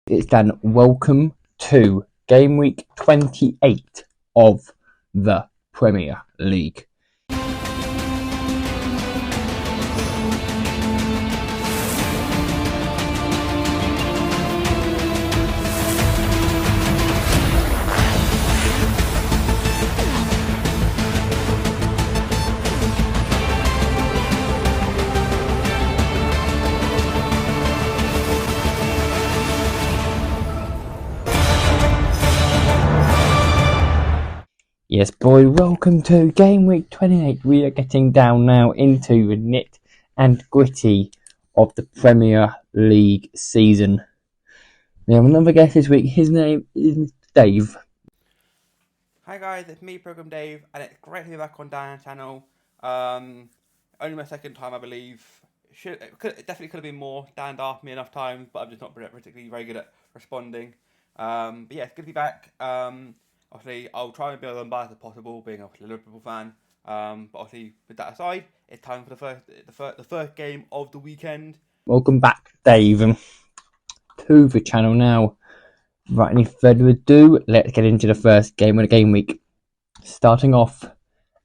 It's Dan. Welcome to game week 28 of the Premier League. Yes, boy, welcome to game week 28. We are getting down now into the nit and gritty of the Premier League season. We have another guest this week. His name is Mr. Dave. Hi guys, it's me, Program Dave, and it's great to be back on Dan's channel. Only my second time, I believe. It definitely could have been more. Dan asked me enough times, but I'm just not particularly very good at responding. But yeah, it's good to be back. Obviously, I'll try and be as unbiased as possible, being a Liverpool fan. But obviously, with that aside, it's time for the first game of the weekend. Welcome back, Dave, to the channel now. Without any further ado, let's get into the first game of the game week. Starting off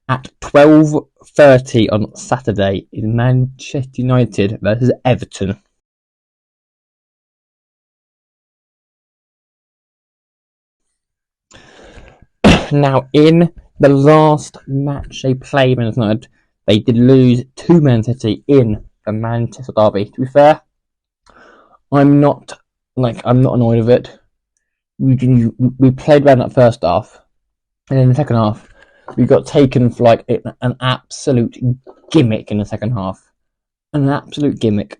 at 12:30 on Saturday is Manchester United versus Everton. Now, in the last match they played, Manchester United, they did lose to Man City in the Manchester derby. To be fair, I'm not annoyed with it. We played well in that first half, and in the second half, we got taken for like an absolute gimmick in the second half. An absolute gimmick.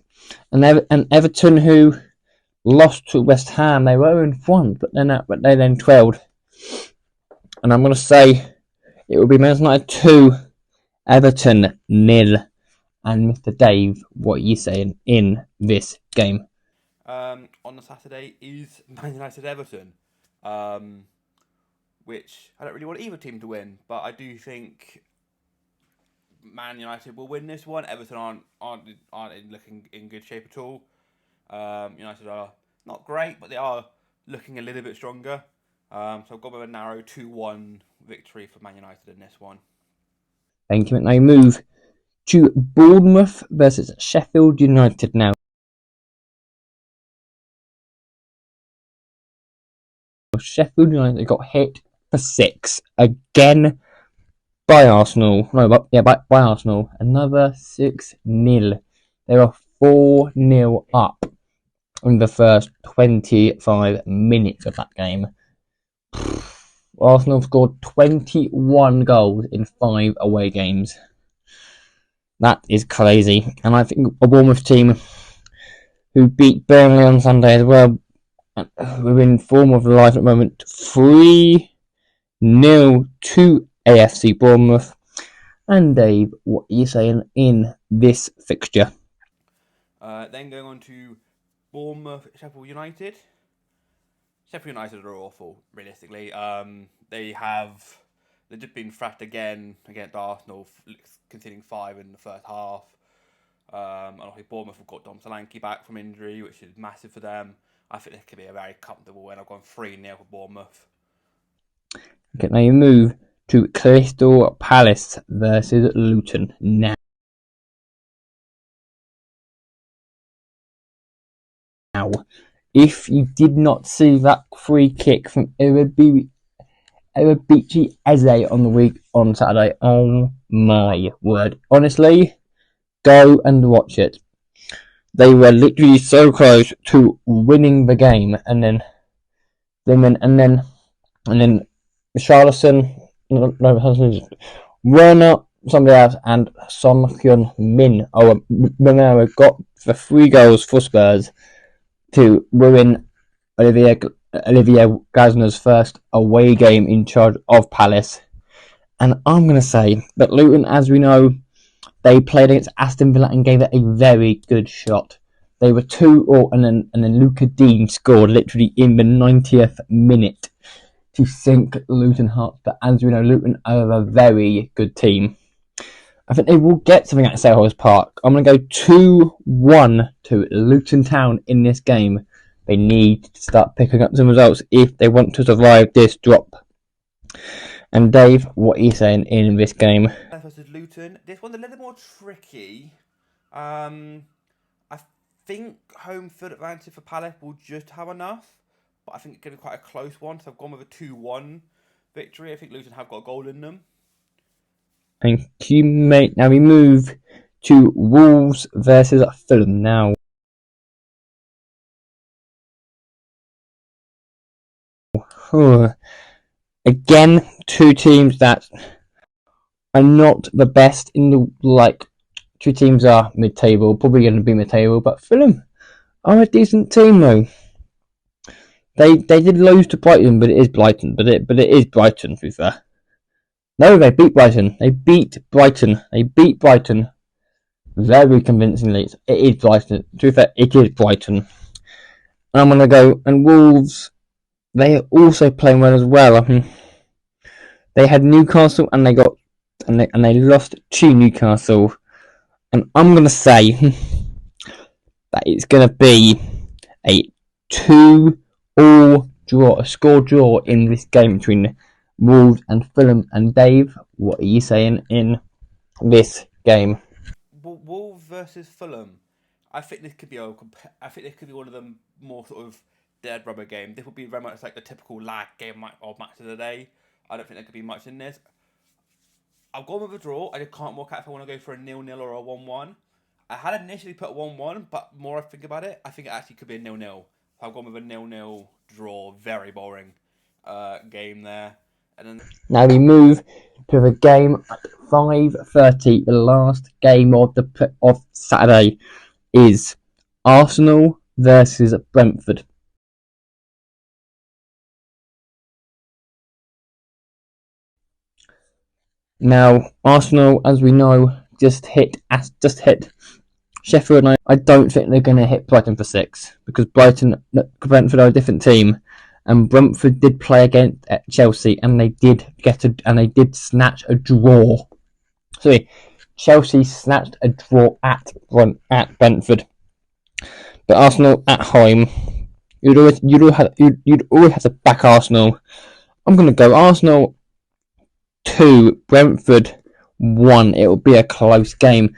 And Everton, who lost to West Ham, they were in front, but they then trailed. And I'm going to say it will be Manchester United 2, Everton 0. And Mr. Dave, what are you saying in this game? On the Saturday is Man United Everton, which I don't really want either team to win, but I do think Man United will win this one. Everton aren't looking in good shape at all. United are not great, but they are looking a little bit stronger. So I've got with a narrow 2-1 victory for Man United in this one. Thank you. Now you move to Bournemouth versus Sheffield United now. Sheffield United got hit for 6 again by Arsenal. By Arsenal. Another 6-0. They were 4-0 up in the first 25 minutes of that game. Arsenal scored 21 goals in 5 away games. That is crazy. And I think a Bournemouth team who beat Burnley on Sunday as well, we're in form of life at the moment. 3-0 to AFC Bournemouth. And Dave, what are you saying in this fixture? Then going on to Bournemouth, Sheffield United. Sheffield United are awful, realistically. They've just been thrashed again against Arsenal, conceding 5 in the first half. And obviously Bournemouth have got Dom Solanke back from injury, which is massive for them. I think this could be a very comfortable win. I've gone 3-0 for Bournemouth. Okay, now you move to Crystal Palace versus Luton now. If you did not see that free kick from Erebici Eze on Saturday, oh my word. Honestly, go and watch it. They were literally so close to winning the game, and then Charlison, Werner, somebody else, and Son Heung-min got the 3 goals for Spurs to ruin Olivier Glasner's first away game in charge of Palace. And I'm going to say that Luton, as we know, they played against Aston Villa and gave it a very good shot. They were 2-0, and then Luca Dean scored literally in the 90th minute to sink Luton Hearts. But as we know, Luton are a very good team. I think they will get something at Selhurst Park. I'm going to go 2-1 to Luton Town in this game. They need to start picking up some results if they want to survive this drop. And Dave, what are you saying in this game? Versus Luton. This one's a little more tricky. I think home field advantage for Palace will just have enough, but I think it's going to be quite a close one. So I've gone with a 2-1 victory. I think Luton have got a goal in them. Thank you, mate. Now we move to Wolves versus Fulham now. Again, two teams that are not the best in the two teams are mid-table, probably going to be mid-table, but Fulham are a decent team though. They did lose to Brighton, but it is Brighton. But it is Brighton, to be fair. No, they beat Brighton. They beat Brighton very convincingly. It is Brighton. To be fair, it is Brighton. And I'm gonna go. And Wolves, they are also playing well as well. I mean, they had Newcastle and they lost to Newcastle. And I'm gonna say that it's gonna be a 2-2 draw, a score draw in this game between Wolves and Fulham. And Dave, what are you saying in this game? Wolves versus Fulham. I think this could be one of the more sort of dead rubber game. This would be very much like the typical lag game or match of the day. I don't think there could be much in this. I've gone with a draw. I just can't work out if I want to go for a 0-0 or a 1-1. I had initially put 1-1, but more I think about it, I think it actually could be a 0-0. I've gone with a 0-0 draw. Very boring game there. And then now we move to the game at 5:30. The last game of Saturday is Arsenal versus Brentford. Now Arsenal, as we know, just hit Sheffield United. I don't think they're going to hit Brighton for 6 because Brentford are a different team, and Brentford did play against Chelsea, and they did snatch a draw. Sorry, Chelsea snatched a draw at Brentford, but Arsenal at home, you'd always have to back Arsenal. I'm going to go Arsenal 2, Brentford 1. It will be a close game.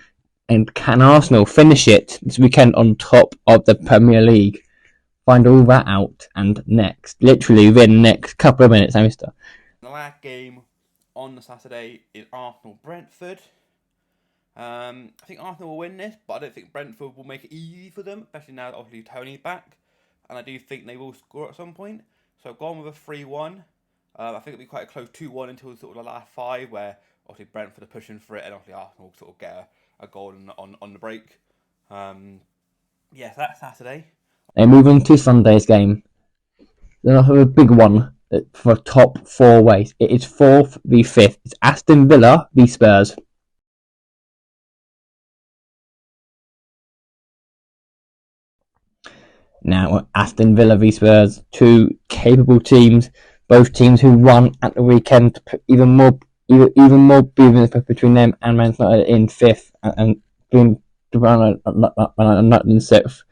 And can Arsenal finish it this weekend on top of the Premier League? Find all that out and literally within the next couple of minutes, mister. The last game on the Saturday is Arsenal-Brentford. I think Arsenal will win this, but I don't think Brentford will make it easy for them, especially now that obviously Tony's back. And I do think they will score at some point. So I've gone with a 3-1. I think it'll be quite a close 2-1 until sort of the last 5, where obviously Brentford are pushing for it, and obviously Arsenal will sort of get a goal on the break. Yes, that's Saturday. They move on to Sunday's game. Then I have a big one for top 4 ways. It is 4th v 5th. It's Aston Villa v Spurs. Now, Aston Villa v Spurs, two capable teams, both teams who won at the weekend to put even more beef between them and Man United in 5th and between Man United in 6th.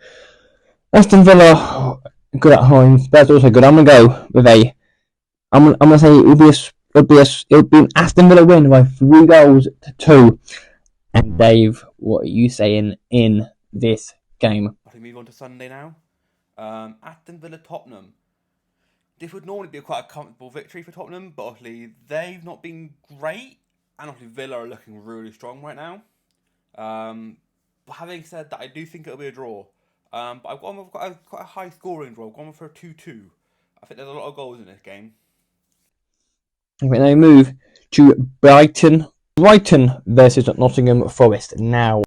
Aston Villa good at home, Spurs also good. I'm gonna say it'll be an Aston Villa win by 3-2. And Dave, what are you saying in this game? I think we move on to Sunday now. Aston Villa Tottenham. This would normally be quite a comfortable victory for Tottenham, but obviously they've not been great, and obviously Villa are looking really strong right now. But having said that, I do think it'll be a draw. But I've gone with quite a high scoring draw. I've gone for a 2-2. I think there's a lot of goals in this game. Okay, now we move to Brighton versus Nottingham Forest now.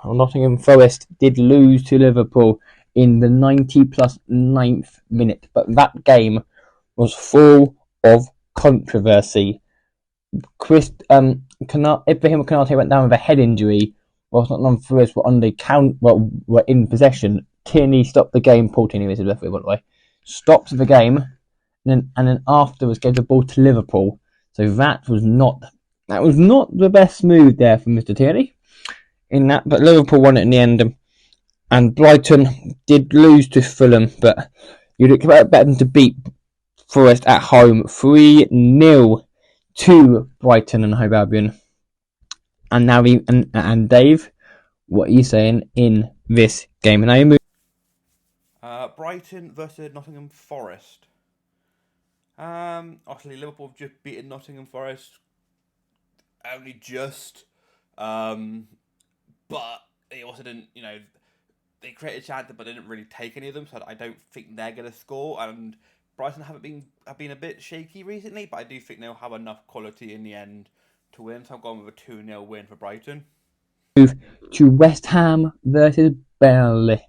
Nottingham Forest did lose to Liverpool in the 90+9th minute, but that game was full of controversy. Ibrahim Konate went down with a head injury, whilst Nottingham Forest were in possession. Tierney stopped the game. Paul Tierney was the referee, by the way. Stopped the game, and then afterwards gave the ball to Liverpool. So that was not the best move there from Mr. Tierney. in that, but Liverpool won it in the end. And Brighton did lose to Fulham, but you'd expect them to beat Forest at home 3-0 to Brighton and Hove Albion. And now, and Dave, what are you saying in this game? And now you move. Brighton versus Nottingham Forest. Obviously Liverpool have just beaten Nottingham Forest, only just, but they also didn't, they created chances, but they didn't really take any of them. So I don't think they're going to score. And Brighton have been a bit shaky recently, but I do think they'll have enough quality in the end to win. So I'm going with a 2-0 win for Brighton. Move to West Ham versus Burnley.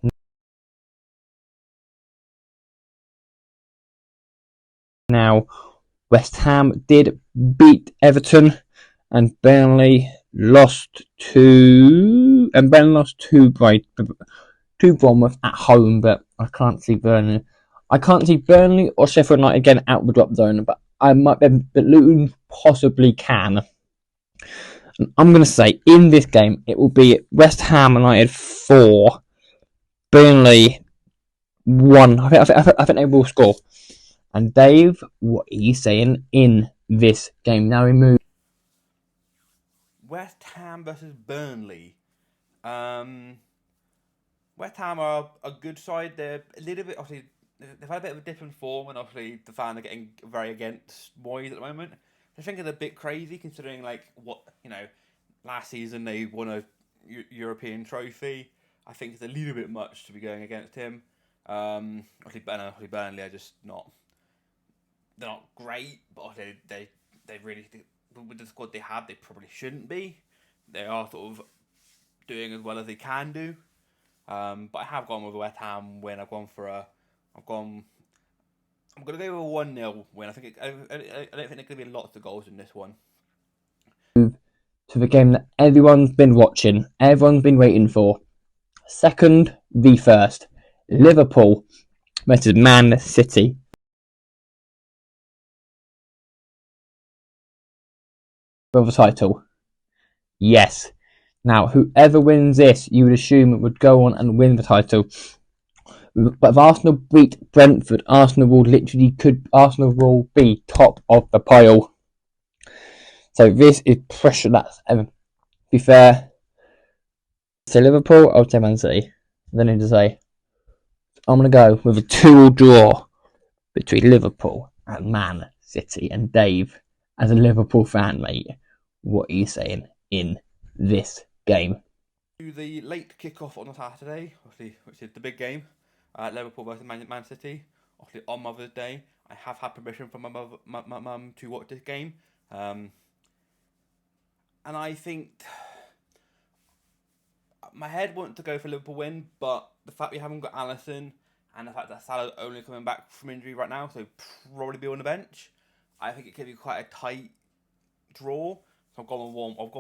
Now, West Ham did beat Everton, and Burnley lost to Bournemouth at home. But I can't see Burnley. Or Sheffield United again out the drop zone, but Luton possibly can. And I'm going to say in this game it will be West Ham United 4, Burnley 1. I think they will score. And Dave, what are you saying in this game? Now we move. West Ham versus Burnley. West Ham are a good side. They're a little bit, obviously, they've had a bit of a different form, and obviously the fans are getting very against Moyes at the moment. I think it's a bit crazy considering, last season they won a European trophy. I think it's a little bit much to be going against him. Obviously Burnley are just not. They're not great, but they really, with the squad they have, they probably shouldn't be. They are sort of doing as well as they can do. But I have gone with a West Ham win. I'm going to go with a 1-0 win. I think I don't think there's going to be lots of goals in this one. To the game that everyone's been watching, everyone's been waiting for. Second v first, Liverpool versus Man City. For the title. Yes. Now, whoever wins this, you would assume would go on and win the title. But if Arsenal beat Brentford, Arsenal will be top of the pile. So this is pressure. To be fair, say Liverpool, I'll say Man City. Then I need to say, I'm going to go with a 2-2 draw between Liverpool and Man City. And Dave, as a Liverpool fan, mate, what are you saying in this game? The late kickoff on a Saturday, obviously, which is the big game, Liverpool versus Man City. Obviously, on Mother's Day, I have had permission from my mum to watch this game, and I think my head wants to go for Liverpool win, but the fact we haven't got Alisson and the fact that Salah's only coming back from injury right now, so probably be on the bench, I think it could be quite a tight draw. So I've gone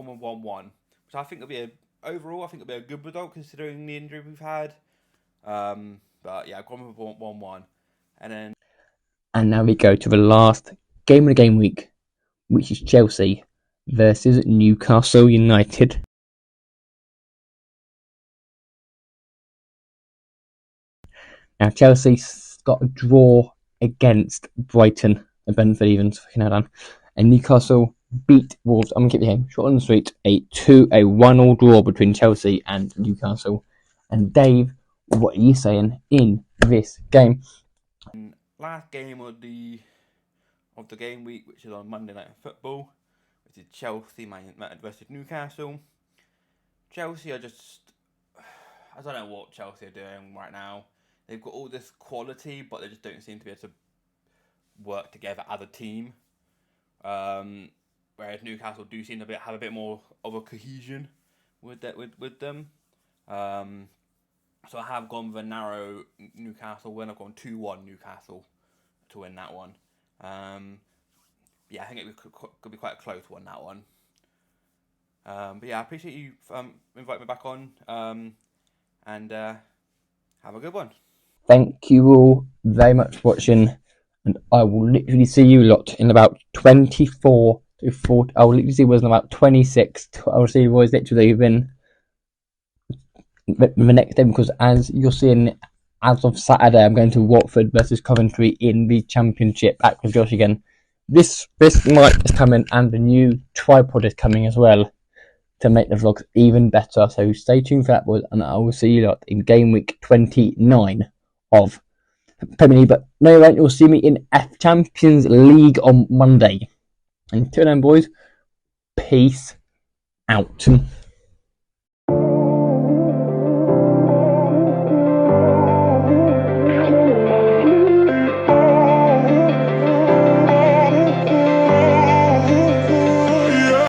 with 1-1, which I think will be overall a good result considering the injury we've had. But yeah, I've gone with 1-1, and now we go to the last game of the game week, which is Chelsea versus Newcastle United. Now Chelsea got a draw against Brighton and Brentford even, and Newcastle beat Wolves. I'm going to keep the game short and sweet. A 1-1 draw between Chelsea and Newcastle. And Dave, what are you saying in this game? Last game of the game week, which is on Monday Night Football, which is Chelsea versus Newcastle. Chelsea are just, I don't know what Chelsea are doing right now. They've got all this quality, but they just don't seem to be able to work together as a team. Whereas Newcastle do seem to have a bit more of a cohesion with them. So I have gone with a narrow Newcastle win. I've gone 2-1 Newcastle to win that one. Yeah, I think it could be quite a close one, that one. But yeah, I appreciate you inviting me back on. And have a good one. Thank you all very much for watching. And I will literally see you lot in about 24 to 40. I will literally see you in about 26. I will see you boys literally in the next day, because as you're seeing, as of Saturday, I'm going to Watford versus Coventry in the Championship back with Josh again. This mic is coming, and the new tripod is coming as well to make the vlogs even better. So stay tuned for that, boys, and I will see you lot in game week 29 of Premier League. But no, you won't. You'll see me in F Champions League on Monday. Until then, boys, peace out.